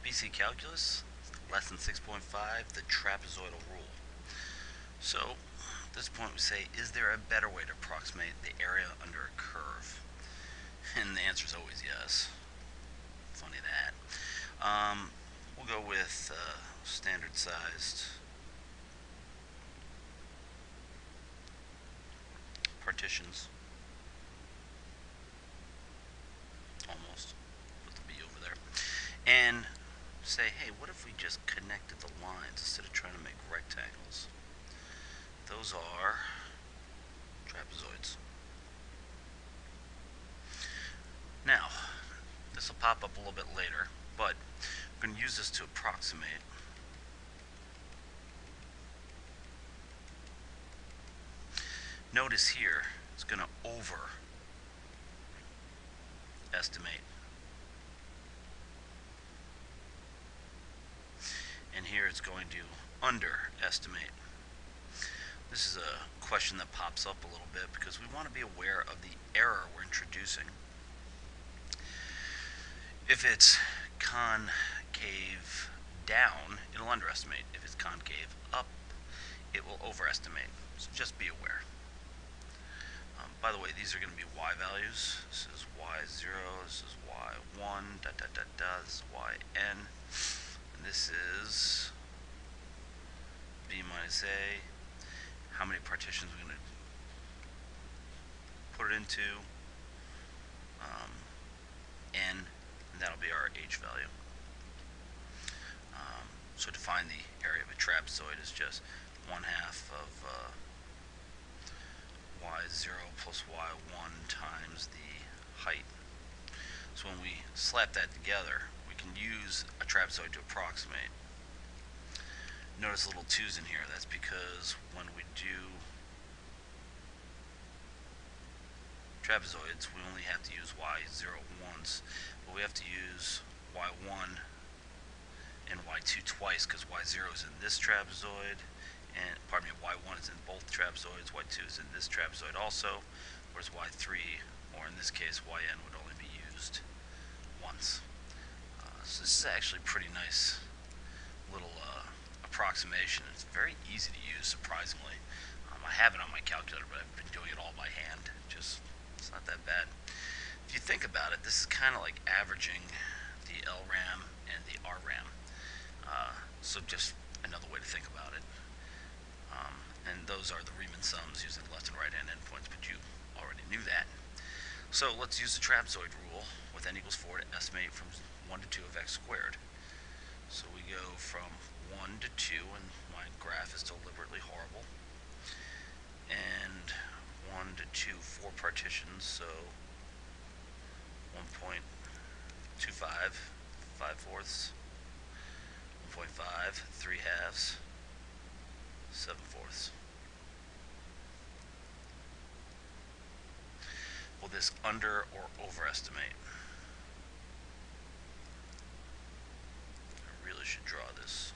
BC Calculus, lesson 6.5, the trapezoidal rule. So, at this point we say, is there a better way to approximate the area under a curve? And the answer is always yes. Funny that. We'll go with standard sized partitions. Almost. Put the B over there. And say, hey, what if we just connected the lines instead of trying to make rectangles? Those are trapezoids. Now, this will pop up a little bit later, but I'm going to use this to approximate. Notice here, it's going to overestimate. And here it's going to underestimate. This is a question that pops up a little bit because we want to be aware of the error we're introducing. If it's concave down, it'll underestimate. If it's concave up, it will overestimate. So just be aware. By the way, these are going to be y values. This is y0, this is y1, this is yn, and this is b minus a. How many partitions we're going to put it into, n, and that'll be our h value. So to find the area of a trapezoid is just 1/2 of y0 plus y1 times the height. So when we slap that together, we can use a trapezoid to approximate. Notice little 2's in here. That's because when we do trapezoids, we only have to use y0 once, but we have to use y1 and y2 twice because y0 is in this trapezoid, and pardon me, y1 is in both trapezoids, y2 is in this trapezoid also, whereas y3, or in this case yn, would only be used once. So this is actually a pretty nice little approximation. It's very easy to use, surprisingly. I have it on my calculator, but I've been doing it all by hand. It's not that bad. If you think about it, this is kind of like averaging the LRAM and the RRAM. So just another way to think about it. And those are the Riemann sums using left and right hand endpoints, but you already knew that. So let's use the trapezoid rule with n equals 4 to estimate from 1 to 2 of x squared. So we go from 1 to 2, and my graph is deliberately horrible. And 1 to 2, 4 partitions, so 1.25, 5/4, 1.5, 3/2, 7/4. Will this under or overestimate? I really should draw this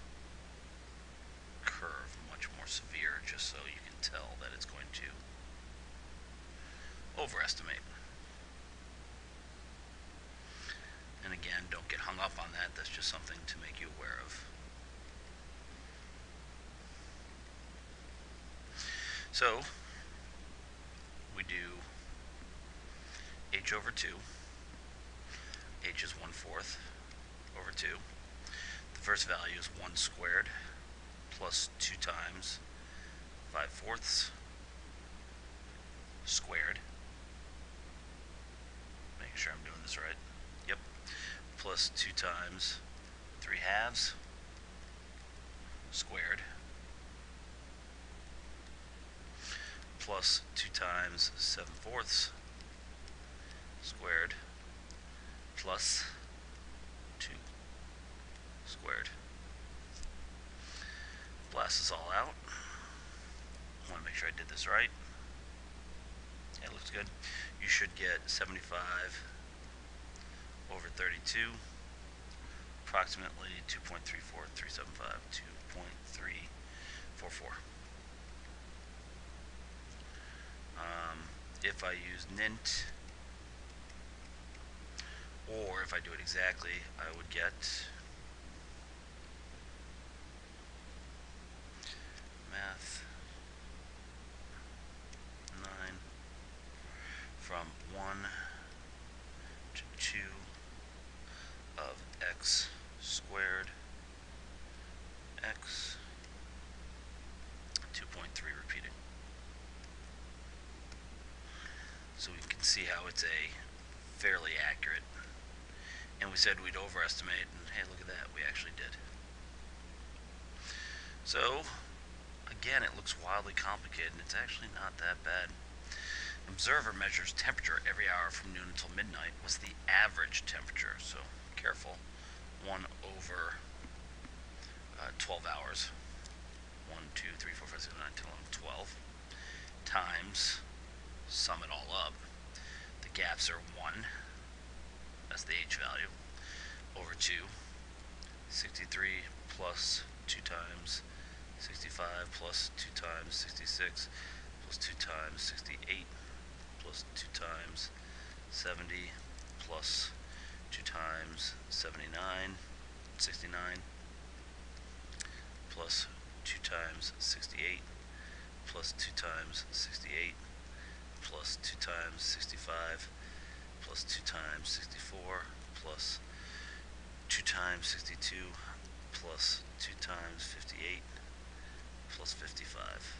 curve much more severe just so you can tell that it's going to overestimate. And again, don't get hung up on that. That's just something to make you aware of. So we do h over 2. H is 1/4 over 2. The first value is 1 squared plus 2 times 5/4 squared. Making sure I'm doing this right. Yep. Plus 2 times 3/2 squared. Plus 2 times 7/4 squared. Plus 2 squared. Blast this all out. I want to make sure I did this right. Yeah, it looks good. You should get 75 over 32, approximately 2.34375, 2.344. If I use nint, or if I do it exactly, I would get x squared x 2.3 repeating. So we can see how it's a fairly accurate. And we said we'd overestimate, and hey, look at that, we actually did. So, again, it looks wildly complicated, and it's actually not that bad. An observer measures temperature every hour from noon until midnight. What's the average temperature? So, careful. 1 over 12 hours. 1, 2, 3, 4, 5, 6, 7, 9, 10, 11, 12. Times, sum it all up. The gaps are 1. That's the h value. Over 2. 63 plus 2 times 65 plus 2 times 66 plus 2 times 68 plus 2 times 70 plus 2 times 79, 69 plus 2 times 68 plus 2 times 68 plus 2 times 65 plus 2 times 64 plus 2 times 62 plus 2 times 58 plus 55.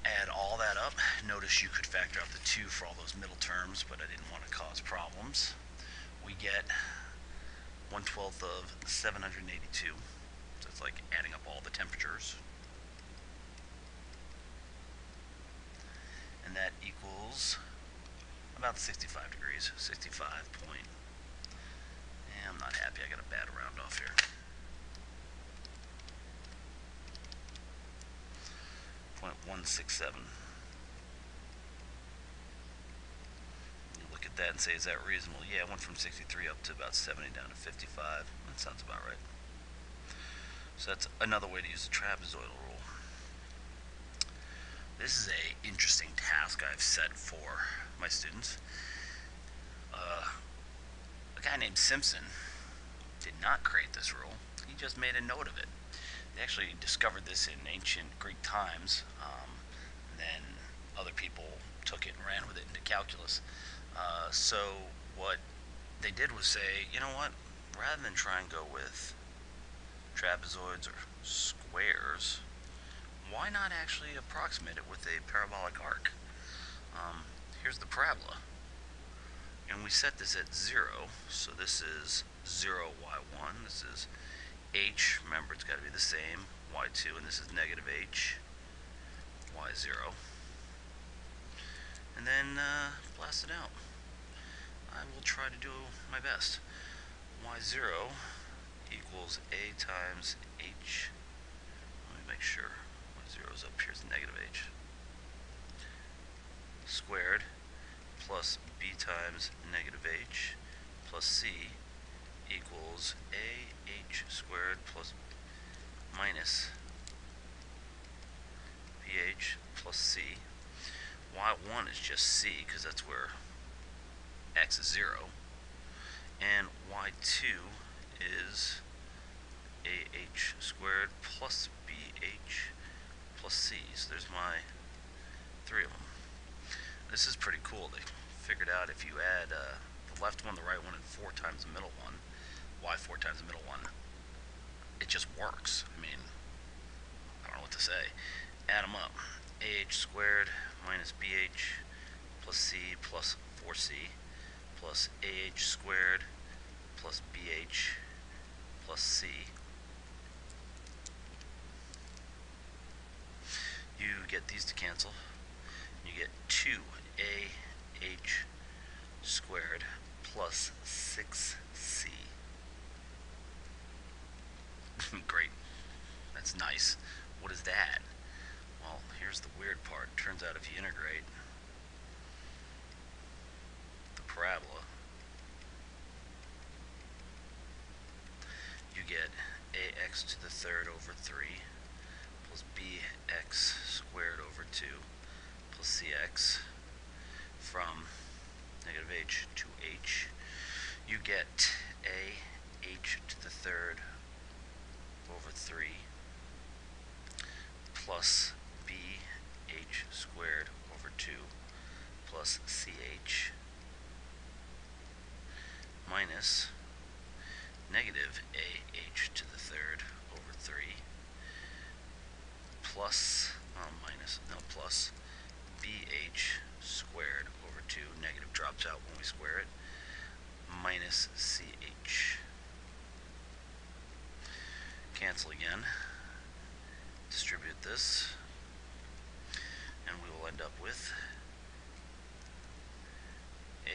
Add all that up. Notice you could factor out the 2 for all those middle terms, but I didn't want to cause problems. We get 1/12 of 782. So it's like adding up all the temperatures. And that equals about 65 degrees. 65 point. I'm not happy. I got a bad round off here. 0.167. You look at that and say, is that reasonable? Yeah, it went from 63 up to about 70 down to 55. That sounds about right. So that's another way to use the trapezoidal rule. This is a interesting task I've set for my students. A guy named Simpson did not create this rule. He just made a note of it. They actually discovered this in ancient Greek times. Then other people took it and ran with it into calculus. So what they did was say, you know what, rather than try and go with trapezoids or squares, why not actually approximate it with a parabolic arc? Here's the parabola. And we set this at 0, so this is 0, y1. This is h, remember it's got to be the same, y2, and this is negative h, y0. And then blast it out. I will try to do my best. y0 equals a times h. Let me make sure. y0 is up here, it's negative h. Squared plus b times negative h plus c equals ah squared plus minus bh plus c. y1 is just c because that's where x is 0. And y2 is ah squared plus bh plus c. So there's my 3 of them. This is pretty cool. They figured out if you add the left one, the right one, and 4 times the middle one, y 4 times the middle one, it just works. I mean, I don't know what to say. Add them up. ah squared minus bh plus c plus 4c plus ah squared plus bh plus c. You get these to cancel. You get 2ah squared plus 6c. Great. That's nice. What is that? Well, here's the weird part. Turns out if you integrate the parabola, you get ax to the third over 3 plus bx squared over 2 plus cx from negative h to h. You get ah to the third over 3 plus bh squared over 2 plus ch minus negative AH to the third over 3 plus, plus BH squared over 2, negative drops out when we square it, minus CH. Cancel again, distribute this, and we will end up with AH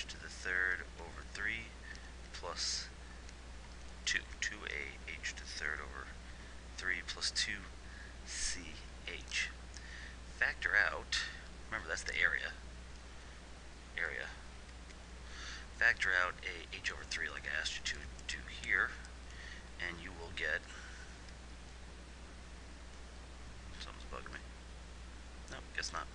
to the third over 3 plus 2, 2AH to the third over 3 plus 2CH. Factor out, remember that's the area. Factor out AH over 3 like I asked you to do here, and you will get, something's bugging me. No, guess not.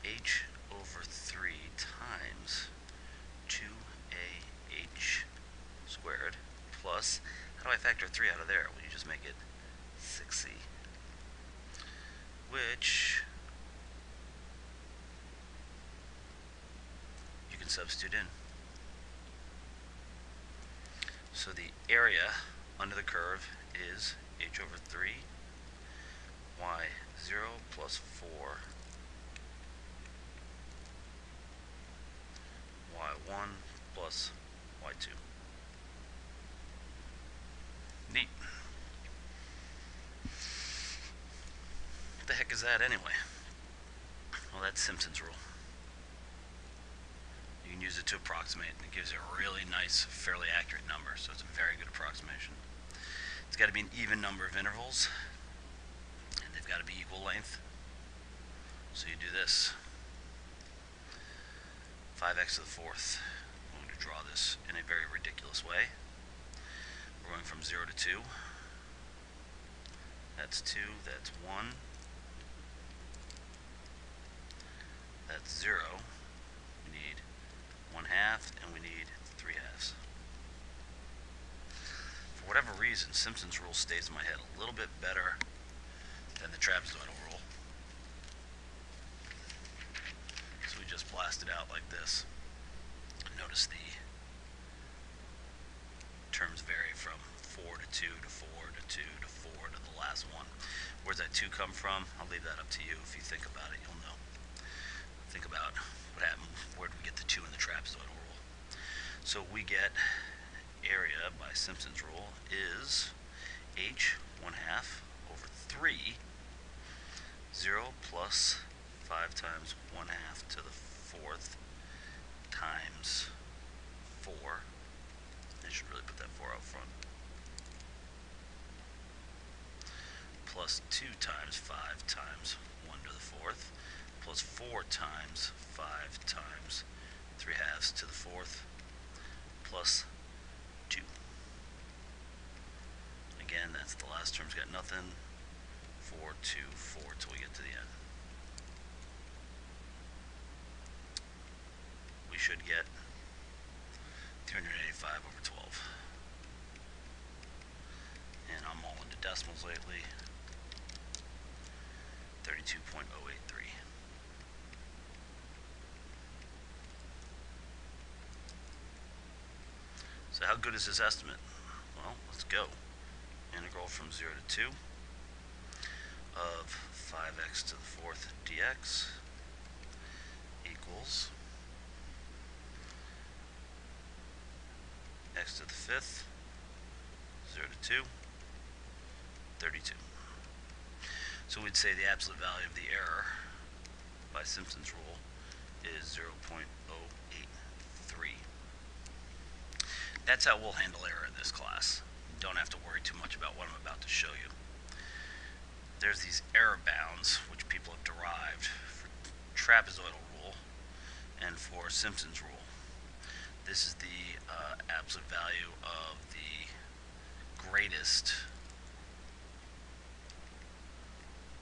H over 3 times 2AH squared plus, how do I factor 3 out of there? Well, you just make it 6C, which you can substitute in. So the area under the curve is H over 3, y0 plus 4, y1 plus y2. Neat. What the heck is that anyway? Well, that's Simpson's rule. You can use it to approximate, and it gives you a really nice, fairly accurate number, so it's a very good approximation. It's got to be an even number of intervals, and they've got to be equal length. So you do this. 5x to the fourth. I'm going to draw this in a very ridiculous way. We're going from 0 to 2. That's 2, that's 1. That's 0. We need 1/2, and we need 3/2. For whatever reason, Simpson's rule stays in my head a little bit better than the trapezoidal rule. So we just blast it out like this. Notice the terms vary from 4 to 2 to 4 to 2 to 4 to the last one. Where's that 2 come from? I'll leave that up to you. If you think about it, you'll know. Think about what happened. Where did we get the 2 in the trapezoidal rule? So we get area by Simpson's rule is H 1/2 over 3, 0 plus 5 times 1/2 to the fourth times 4. I should really put that 4 out front. Plus 2 times 5 times 1 to the fourth, plus 4 times 5 times 3/2 to the fourth, plus 2. Again, that's the last term's got nothing. 4, 2, 4 till we get to the end. We should get 385 over 12. And I'm all into decimals lately. 32.083. So how good is this estimate? Well, let's go. Integral from 0 to 2 of 5x to the fourth dx equals x to the fifth, 0 to 2, 32. So we'd say the absolute value of the error by Simpson's rule is 0.083. That's how we'll handle error in this class. You don't have to worry too much about what I'm about to show you. There's these error bounds which people have derived for trapezoidal rule and for Simpson's rule. This is the absolute value of the greatest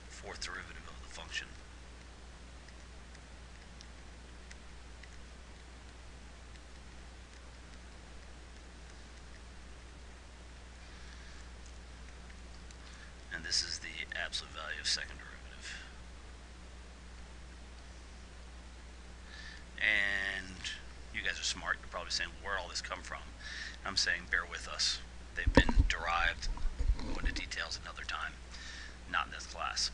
fourth derivative of the function. And this is the absolute value of second derivative. And probably saying, where all this come from? I'm saying, bear with us. They've been derived. We'll go into details another time, not in this class.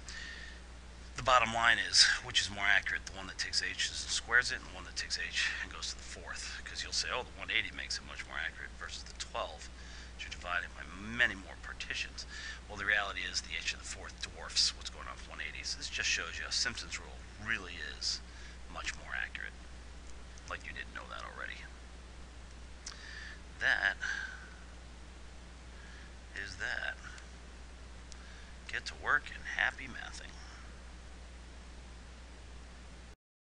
The bottom line is, which is more accurate, the one that takes h and squares it, and the one that takes h and goes to the fourth? Because you'll say, oh, the 180 makes it much more accurate versus the 12, which are divided by many more partitions. Well, the reality is the h to the fourth dwarfs what's going on with 180. So this just shows you Simpson's rule really is much more accurate. Like you didn't know that already. That is that. Get to work and happy mathing.